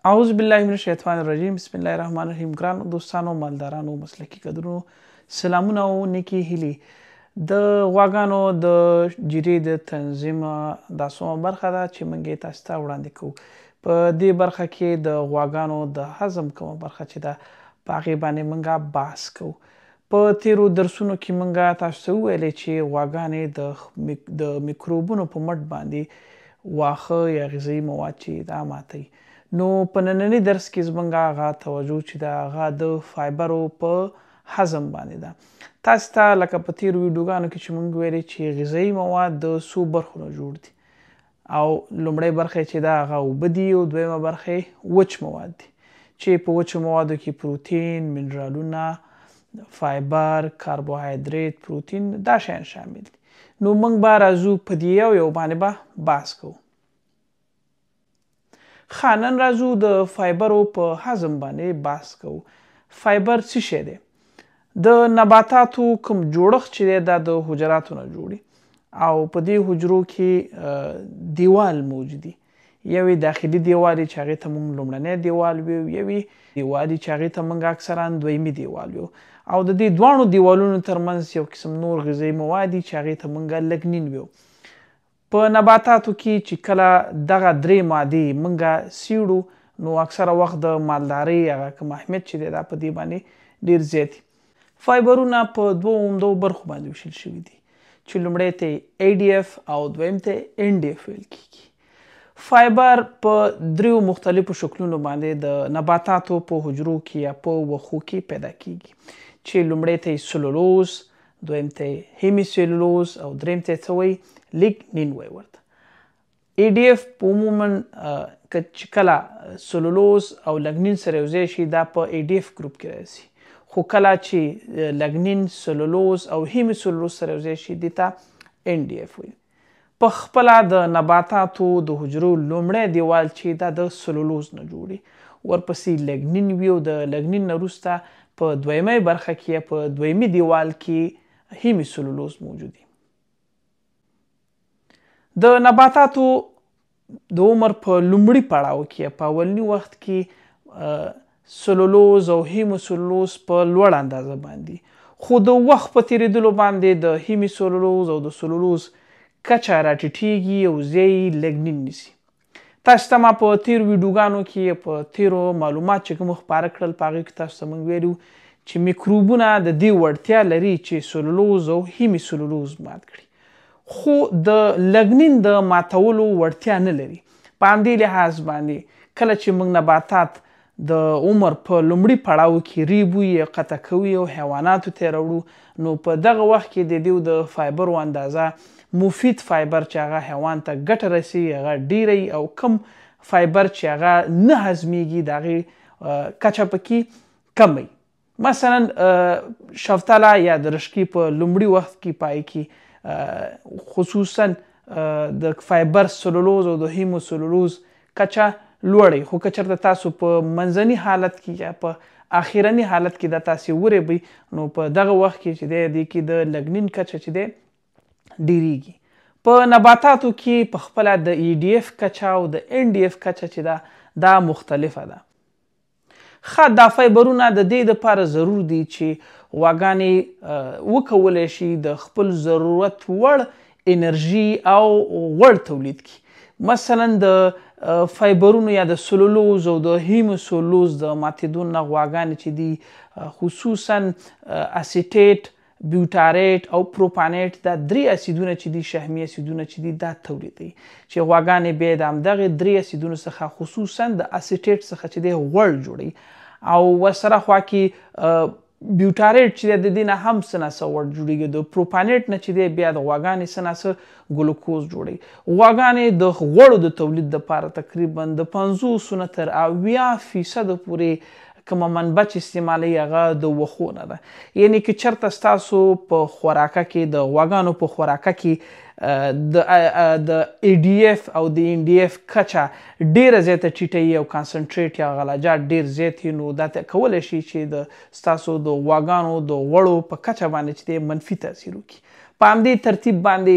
اعوذ بالله من الشیطان الرجیم بسم الله الرحمن الرحیم. ګرانو دوستانو، مالدارانو، مسلکي کدرونو، سلامونه او نیکې هیلې. د غواګانو د جیرې د تنظیم دا څومره برخه ده چې موږ یې تاسو ته وړاندې کوو. په دې برخه کې د غواګانو د هضم کومه برخه چې ده په هغې باندې موږ بحث کوو. په تیرو درسونو کې موږ تاسو ته وویلې چې غواګانې د میکروبونو په مټ باندې واښه یا غذایي مواد چې دا ماتوي. نو په ننني درس کې زموږ هغه توجه چې ده هغه د فایبرو په هضم باندې ده. تاسو ته لکه په تیرو ویډیوګانو کې چې موږ ویلې چې غذایي مواد د څو برخو نه جوړ دي او لومړی برخه چې ده هغه اوبه دي او دویمه برخه وچ مواد دي چې په وچو موادو کې پروتین، منرالونه، فایبر، کاربوهایدریت، پروتین دا شیان شامل دي. نو موږ به راځو په دې یو باندې به بحث کوو. نن راځو د فایبرو په هضم باندې بحث کوو. فایبر څه شی دی؟ د نباتاتو کوم جوړښت چې دی دا د حجراتو نه جوړي او په دې حجرو کې دیوال موجود دي. یوې داخلي دیوال چې هغې ته موږ لومړنی دیوال ویو، یوې دیوال چې هغې ته موږ اکثرا دویمي دیوال ویو، او د دې دواړو دیوالونو ترمنځ یو قسم نور غذایي مواد دي چې هغې ته موږ لګنین ویو. په نباتاتو کې چې کله دغه درې مادې موږ څیړو نو اکثره وخت د مالدارۍ هغه کوم اهمیت چې دی دا په دې باندې ډېر زیات دي. فایبرونه په دوو عمدو برخو باندې ویشل شوي دي چې لومړی ته ADF او دویم ته NDF ویل کېږي. فایبر په دریو مختلفو شکلونو باندې د نباتاتو په حجرو کې یا په وښو کې پیدا کېږي چې لومړی ته سلولوز، دویم ته هیمی سلولوز او دریم ته څه وایي لیګنین وایي ورته. ADF په عموما چې کله سلولوز او لګنین سره یوځای شي دا په ADF ګروپ کې راځي، خو کله چې لګنین، سلولوز او هیمی سلولوز سره یوځای شي دې ته NDF وایي. په خپله د نباتاتو د حجرو لومړی دیوال چې دا د سلولوز نه جوړي، ورپسې لګنین وي او د لګنین نه وروسته په دویمۍ برخه کې یا په دویمي دیوال کې هیمی سلولوز موجود دي. د نباتاتو د عمر په لومړي پړاو کې په اولني وخت کې سلولوز او هیمو سلولوز په لوړ اندازه باندې، خو د وخت په تیریدلو باندې د هیمی سلولوز او د سلولوز کچه راټیټیږي او ځای یې لګنین نیسي. تاسو ته ما په تیرو ویډیوګانو کې په تیرو معلومات چې کوم خپاره کړل په هغې کې تاسو ته موږ ویلو چې میکروبونه د دې وړتیا لري چې سلولوز او هیمی سلولوز مات کړي، خو د لګنین د ماتولو وړتیا نه لري. په همدې لحاظ باندې کله چې موږ نباتات د عمر په لومړي پړاو کې ریبو یا قطع کوو او حیواناتو ته یې راوړو، نو په دغه وخت کې د دې د فایبرو اندازه مفید فایبر چې هغه حیوان ته ګټه رسوي هغه ډیره او کم فایبر چې هغه نه هضمیږي د هغې کچه پکې کموي. مثلا شفتله یا د رشقې په لومړي وخت کې پای کې خصوصا د فایبر سلولوز او د هیمو سلولوز کچه لوړی، خو که چېرته تاسو په منځني حالت کې یا په اخرني حالت کې دا تاسې وریبئ نو په دغه وخت کې چې دی دې کې د لګنین کچه چې دی ډیریږي. په نباتاتو کې په خپله د ADF کچه او د NDF کچه چې ده دا مختلفه ده. دا فایبرونه د دې دپاره ضرور دي چې غواګانې وکولی شي د خپل ضرورت وړ انرژي او غوړ تولید کړي. مثلا د فایبرونو یا د سلولوز او د هیمو سلولوز د ماتېدو نه غواګانې چې دي خصوصا اسیټیټ، بیوټاریټ او پروپانیټ دا درې اسیدونه چې دي شحمي اسیدونه چې دي دا تولیدوي چې غواګانې بیا د همدغې درې اسیدونو څخه خصوصا د اسیټیټ څخه چې دی غوړ جوړوي او ورسره خوا کې بیوټاریټ چې دی د دې نه هم څه ناڅه غوړ جوړېږي، د پروپانیټ نه چې دی بیا د غواګانې څه ناڅه ګلوکوز جوړوي. غواګانې د غوړو د تولید دپاره تقریبا د 50 نه تر 80% پورې کومه منبع چې استعمالوي هغه د وښو نه ده. یعنې که چېرته ستاسو په خوراکه کې د غواګانو په خوراکه کې د ADF او د NDF کچه ډیره زیاته ټیټوي او کانسنټریټ یا غلجات ډیر زیات وي، نو دا کولی شي چې د ستاسو د غواګانو د غوړو په کچه باندې چې دی منفي تاثیر وکړي. په همدې ترتیب باندې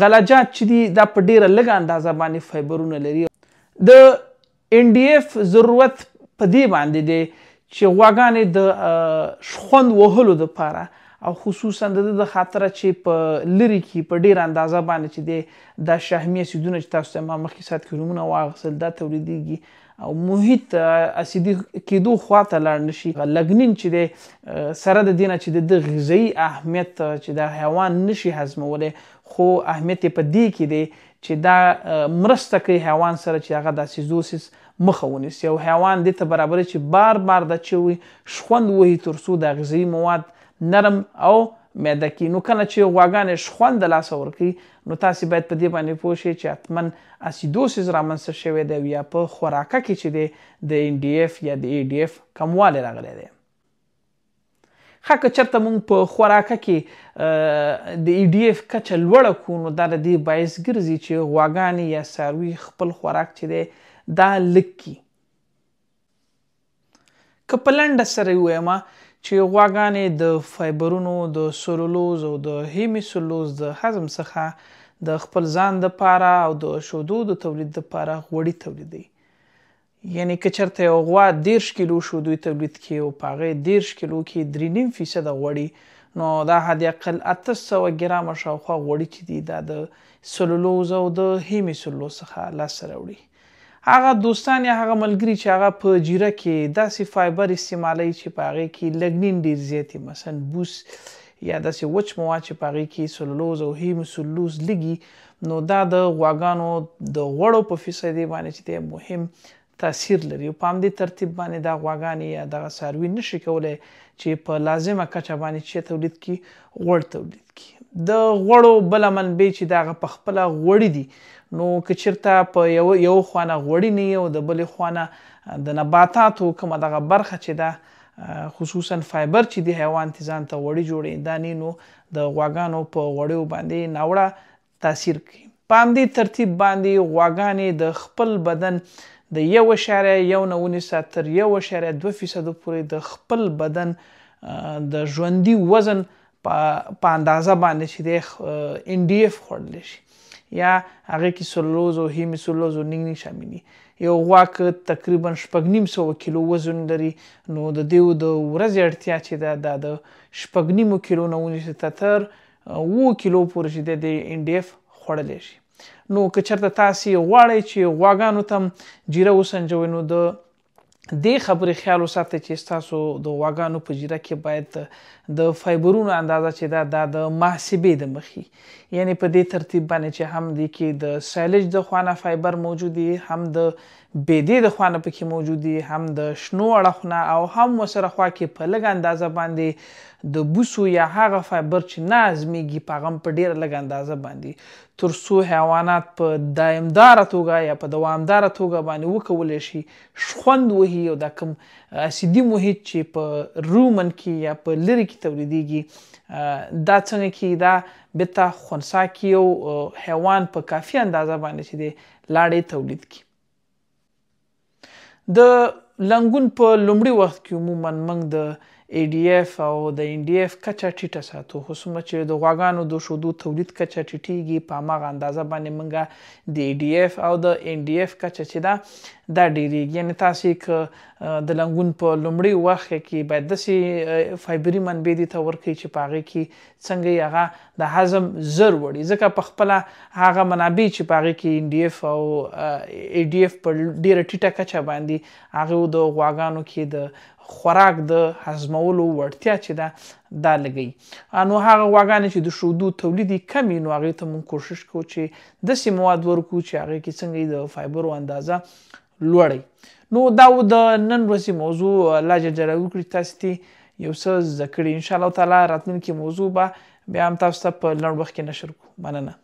غلجات چې دي دا په ډیره لږه اندازه باندې فایبرونه لري. د NDF ضرورت په دې باندې دی چې غواګانې د شخوند وهلو دپاره او خصوصا د خاطره چې په لرې کې په ډېره اندازه باندې چې دی دا شحمي اسیدونه چې تاسو ته ما مخکې ساعت کې نومونه واخیستل دا تولیدېږي او محیط اسیدي کېدو خواته لاړ نه شي. لګنین چې دی سره د دې نه چې د غذایي اهمیت چې دا حیوان نشي هضمولی خو اهمیت یې په دې کې دی چې دا مرسته کوي حیوان سره چې هغه د اسیدوسیس مخه ونیسي او حیوان دې ته برابر چې بار بار دا چې شخوند وهي تر څو د غذایي مواد نرم او معده کړي. نو کله چې غواګانې شخوند د لاسه ورکوي نو تاسې باید په دې باندې پوه شئ چې حتما اسیدوسیس رامنځته شوی دی یا په خوراکه کې چې دی د NDF یا د ADF کموالی راغلی دی. ښه که چېرته موږ په خوراکه کې د ADF کچه لوړه کړو نو دا د دې باعث ګرځي چې غواګانې یا څاروي خپل خوراک چې دی دا لږ کړي. که په لنډه سره ووایم چې غواګانې د فایبرونو د سلولوز او د هیمیسلوز د هضم څخه د خپل ځان دپاره او د شودو د تولید دپاره غوړي تولیدوي. یعنی که چېرته یو غوا 30 کیلو شودوی تولید کړي او په هغې 30 کیلو کې 3.5% غوړي نو دا حد اقل 800 ګرامه شاوخوا غوړي چې دي دا د سلولوز او د هیمیسلوز څخه لاسته راوړي. هغه دوستان یا هغه ملګري چې هغه په جیره کې داسې فایبر استعمالوي چې په هغې کې لګنین ډېر زیات وي مثلا بوس یا داسې وچ مواد چې په هغې کې سلولوز او هیموسلوز لږي نو دا د غواګانو د غوړو په فیصدي باندې چې دی مهم تاثیر لري. په همدې ترتیب باندې دا غواګانې یا دغه څاروي نشي کولی چې په لازمه کچه باندې چې تولید کړي غوړ تولید کړي. د غوړو بله منبع چې د هغه په خپله غوړي دي نو که چېرته په یو خوا نه غوړي نه وي او د بلې خوا نه د نباتاتو کومه دغه برخه چې ده خصوصا فایبر چې د حیوان ته ځان ته غوړي جوړوي دا نه نو د غواګانو په غوړیو باندې ناوړه تاثیر کوي. په همدې ترتیب باندې غواګانې د خپل بدن د 1.1 تر 1.2% پورې د خپل بدن د ژوندي وزن په اندازه باندې چې دی NDF خوړلی شي یا هغې کې سلولوز او هیمیسلوز او نینګ شامل دي. یو غوا که تقریبا 6.5 کیلو وزن لري نو د دې د ورځې اړتیا چې ده دا د 6.5 کیلو نه ونیسي تر 7 کیلو پورې چې دی د NDF خوړلی شي. نو که چېرته تاسې غواړئ چې غواګانو ته جیره وسنجوئ نو د دې خبرې خیال وساتئ چې ستاسو د غواګانو په جیره کې باید د فایبرونو اندازه چې ده دا د محاسبې د مخې یعنی په دې ترتیب باندې چې هم دې کې د سایلج د خوا نه فایبر موجود دي هم د بیدې د خوا نه پکې موجود دي هم د شنو اړخو نه او هم ورسره خوا کې په لږ اندازه باندې د بوسو یا هغه فایبر چې نه هضمېږي په هغه هم په ډېره لږ اندازه باندې تر څو حیوانات په دایمداره توګه یا په دوامداره توګه باندې وکولی شي شخوند وهي او دا کوم اسیدي محیط چې په رومن کې یا په لرې کې تولیدېږي دا څنګه کې دا بېرته خنثی کړي او حیوان په کافي اندازه باندې چې دی لاړې تولید کړي. د لنګون په لومړي وخت کې عموما موږ د ADF او د NDF کچه ټیټه ساتو خو څومره چې د غواګانو د شودو تولید کچه ټیټېږي په هماغه اندازه باندې موږ د ADF او د NDF کچه چې ده دا ډېرېږي. یعنې تاسې که د لنګون په لومړي وخت کې باید داسې فایبري منبع دې ته ورکړئ چې په هغې کې څنګه یې هغه د هضم زر وړي ځکه په خپله هغه منابع چې په هغې کې NDF او ADF په ډېره ټیټه کچه باندې هغې د غواګانو کې د خوراک د هضمولو وړتیا چې ده دا لګوي. نو هغه غواګانې چې د شودو تولید یې کم وي نو هغې ته موږ کوشش کوو چې داسې مواد ورکړو چې هغې کې څنګه د فایبرو اندازه لوړوي. نو دا و د نن ورځې موضوع. الله جل جلاله وکړي تاسې ته یو څه زده کړي. انشاءالله تعالی راتلونکې موضوع به بیا هم تاسو ته په لنډ وخت کې نشر کړو. مننه.